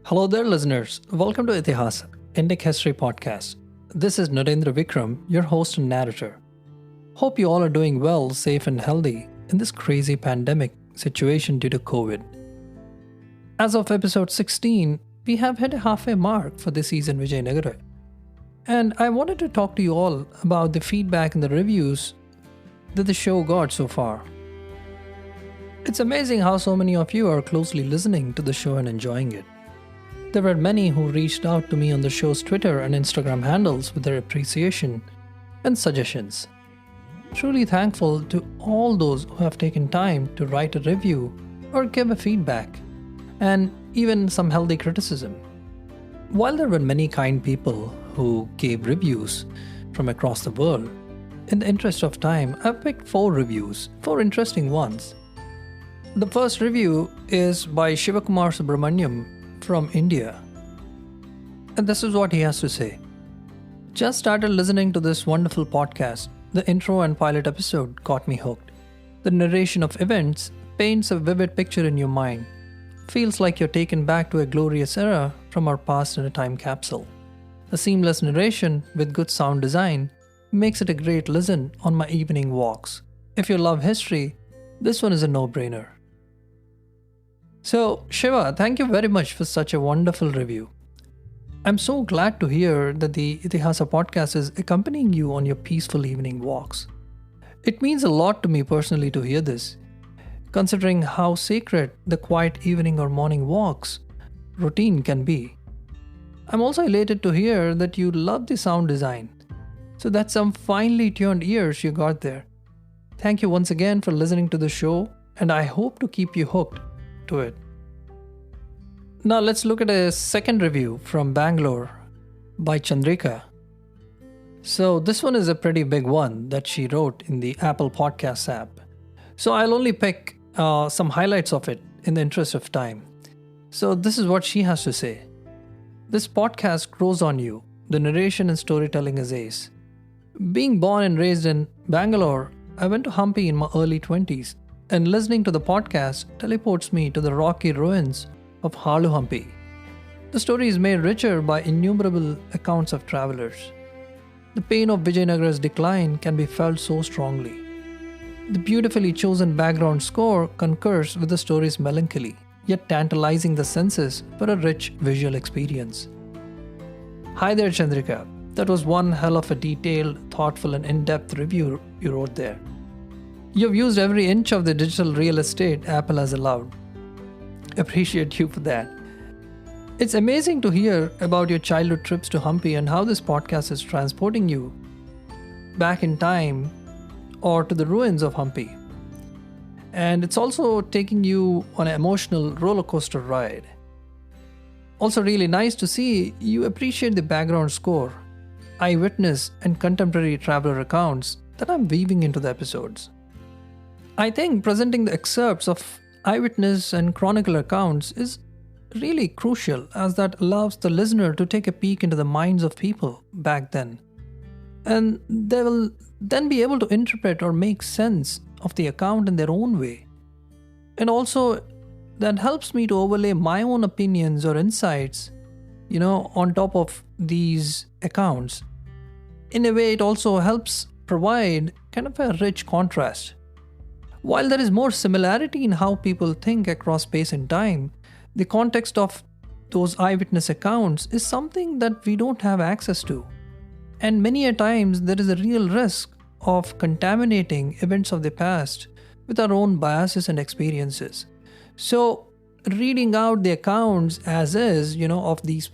Hello there, listeners. Welcome to Ithihasa, Indic History Podcast. This is Narendra Vikram, your host and narrator. Hope you all are doing well, safe and healthy in this crazy pandemic situation due to COVID. As of episode 16, we have hit a halfway mark for this season Vijayanagara. And I wanted to talk to you all about the feedback and the reviews that the show got so far. It's amazing how so many of you are closely listening to the show and enjoying it. There were many who reached out to me on the show's Twitter and Instagram handles with their appreciation and suggestions. Truly thankful to all those who have taken time to write a review or give a feedback, and even some healthy criticism. While there were many kind people who gave reviews from across the world, in the interest of time, I've picked 4 reviews, 4 interesting ones. The first review is by Shivakumar Subramaniam from India. And this is what he has to say. Just started listening to this wonderful podcast. The intro and pilot episode got me hooked. The narration of events paints a vivid picture in your mind. Feels like you're taken back to a glorious era from our past in a time capsule. A seamless narration with good sound design makes it a great listen on my evening walks. If you love history, this one is a no-brainer. So, Shiva, thank you very much for such a wonderful review. I'm so glad to hear that the Ithihasa podcast is accompanying you on your peaceful evening walks. It means a lot to me personally to hear this, considering how sacred the quiet evening or morning walks routine can be. I'm also elated to hear that you love the sound design. So that's some finely tuned ears you got there. Thank you once again for listening to the show, and I hope to keep you hooked to it. Now let's look at a second review from Bangalore by Chandrika. So this one is a pretty big one that she wrote in the Apple Podcasts app. So I'll only pick some highlights of it in the interest of time. So this is what she has to say. This podcast grows on you. The narration and storytelling is ace. Being born and raised in Bangalore, I went to Hampi in my early 20s, and listening to the podcast teleports me to the rocky ruins of Halu Hampi. The story is made richer by innumerable accounts of travelers. The pain of Vijayanagara's decline can be felt so strongly. The beautifully chosen background score concurs with the story's melancholy, yet tantalizing the senses for a rich visual experience. Hi there, Chandrika. That was one hell of a detailed, thoughtful and in-depth review you wrote there. You've used every inch of the digital real estate Apple has allowed. Appreciate you for that. It's amazing to hear about your childhood trips to Hampi and how this podcast is transporting you back in time or to the ruins of Hampi. And it's also taking you on an emotional roller coaster ride. Also really nice to see you appreciate the background score, eyewitness and contemporary traveler accounts that I'm weaving into the episodes. I think presenting the excerpts of eyewitness and chronicle accounts is really crucial, as that allows the listener to take a peek into the minds of people back then. And they will then be able to interpret or make sense of the account in their own way. And also, that helps me to overlay my own opinions or insights, on top of these accounts. In a way, it also helps provide kind of a rich contrast. While there is more similarity in how people think across space and time, the context of those eyewitness accounts is something that we don't have access to. And many a times there is a real risk of contaminating events of the past with our own biases and experiences. So reading out the accounts as is, of these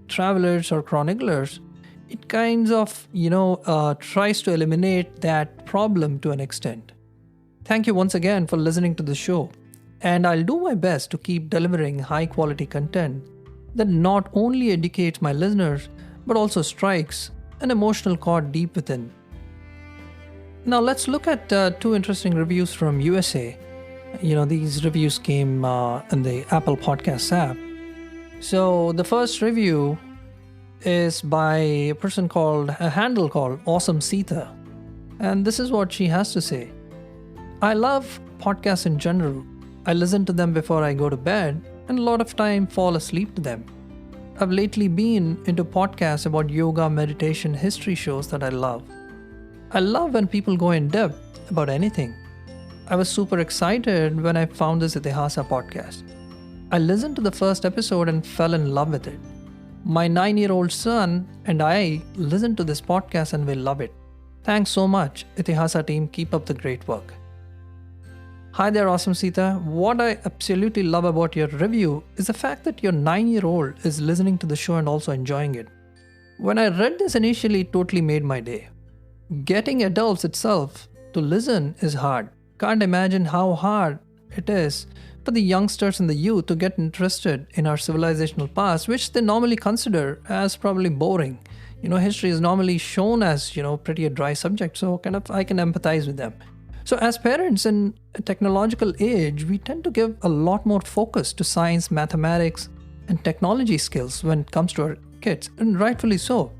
travelers or chroniclers, it kind of, tries to eliminate that problem to an extent. Thank you once again for listening to the show, and I'll do my best to keep delivering high quality content that not only educates my listeners but also strikes an emotional chord deep within. Now let's look at 2 interesting reviews from USA. These reviews came in the Apple Podcasts app. So the first review is by a handle called Awesome Sita, and this is what she has to say. I love podcasts in general. I listen to them before I go to bed and a lot of time fall asleep to them. I've lately been into podcasts about yoga, meditation, history shows that I love. I love when people go in depth about anything. I was super excited when I found this Ithihasa podcast. I listened to the first episode and fell in love with it. My 9-year-old son and I listened to this podcast and we love it. Thanks so much, Ithihasa team. Keep up the great work. Hi there, awesome Sita. What I absolutely love about your review is the fact that your 9-year-old is listening to the show and also enjoying it. When I read this initially, it totally made my day. Getting adults itself to listen is hard. Can't imagine how hard it is for the youngsters and the youth to get interested in our civilizational past, which they normally consider as probably boring. History is normally shown as, pretty a dry subject, so I can empathize with them. So as parents in a technological age, we tend to give a lot more focus to science, mathematics, and technology skills when it comes to our kids, and rightfully so.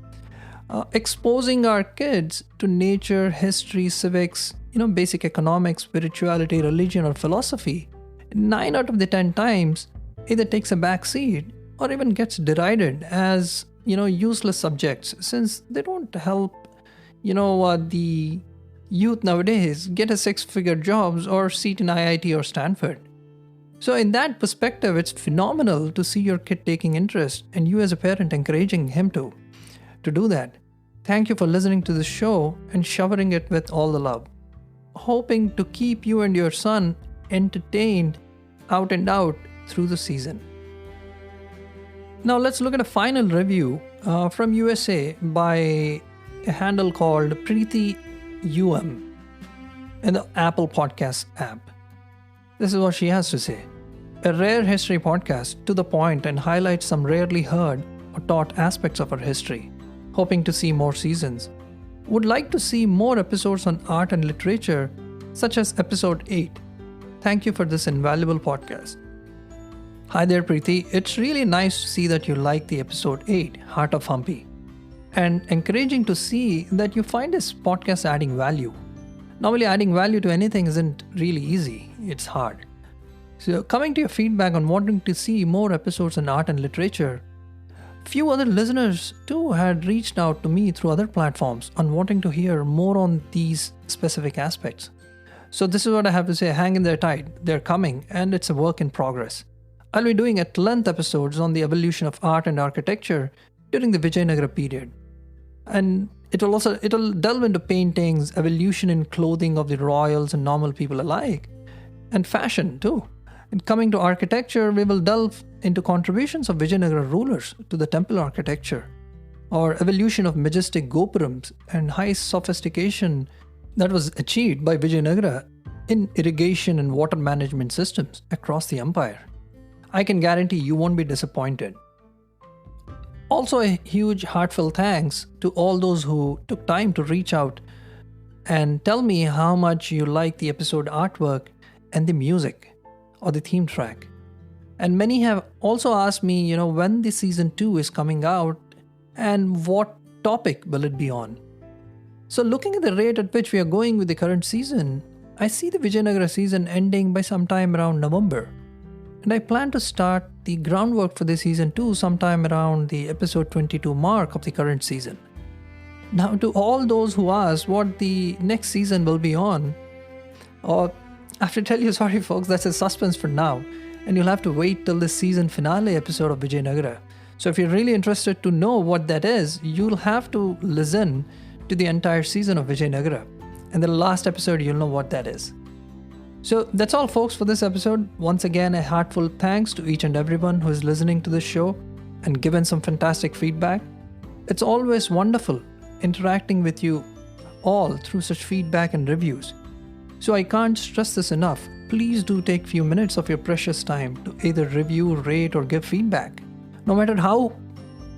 Exposing our kids to nature, history, civics, basic economics, spirituality, religion, or philosophy, 9 out of the 10 times either takes a back seat or even gets derided as useless subjects, since they don't help the youth nowadays get a 6-figure jobs or seat in IIT or Stanford. So in that perspective, it's phenomenal to see your kid taking interest and you as a parent encouraging him to do that. Thank you for listening to the show and showering it with all the love. Hoping to keep you and your son entertained out and out through the season. Now let's look at a final review from USA by a handle called Priti in the Apple Podcasts app. This is what she has to say. A rare history podcast, to the point, and highlights some rarely heard or taught aspects of our history. Hoping to see more seasons. Would like to see more episodes on art and literature, such as episode 8. Thank you for this invaluable podcast. Hi there, Priti. It's really nice to see that you like the episode 8, Heart of Hampi, and encouraging to see that you find this podcast adding value. Normally, adding value to anything isn't really easy. It's hard. So, coming to your feedback on wanting to see more episodes on art and literature, few other listeners too had reached out to me through other platforms on wanting to hear more on these specific aspects. So this is what I have to say. Hang in there tight. They're coming, and it's a work in progress. I'll be doing at-length episodes on the evolution of art and architecture during the Vijayanagara period. And it'll delve into paintings, evolution in clothing of the royals and normal people alike, and fashion too. And coming to architecture, we will delve into contributions of Vijayanagara rulers to the temple architecture, or evolution of majestic gopurams and high sophistication that was achieved by Vijayanagara in irrigation and water management systems across the empire. I can guarantee you won't be disappointed. Also, a huge heartfelt thanks to all those who took time to reach out and tell me how much you like the episode artwork and the music or the theme track. And many have also asked me, when the season 2 is coming out and what topic will it be on. So looking at the rate at which we are going with the current season, I see the Vijayanagara season ending by sometime around November. And I plan to start the groundwork for the season 2 sometime around the episode 22 mark of the current season. Now, to all those who ask what the next season will be on, I have to tell you, sorry folks, that's a suspense for now. And you'll have to wait till the season finale episode of Vijayanagara. So if you're really interested to know what that is, you'll have to listen to the entire season of Vijayanagara. And the last episode, you'll know what that is. So that's all folks for this episode. Once again, a heartfelt thanks to each and everyone who is listening to this show and given some fantastic feedback. It's always wonderful interacting with you all through such feedback and reviews. So I can't stress this enough. Please do take few minutes of your precious time to either review, rate, or give feedback. No matter how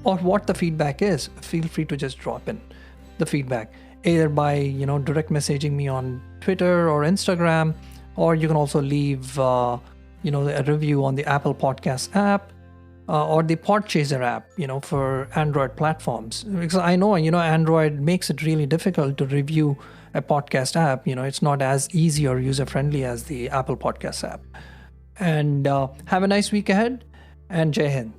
or what the feedback is, feel free to just drop in the feedback, either by direct messaging me on Twitter or Instagram, or you can also leave a review on the Apple Podcasts app or the Podchaser app, for Android platforms. Because I know, Android makes it really difficult to review a podcast app. It's not as easy or user-friendly as the Apple Podcasts app. And have a nice week ahead, and Jai Hind.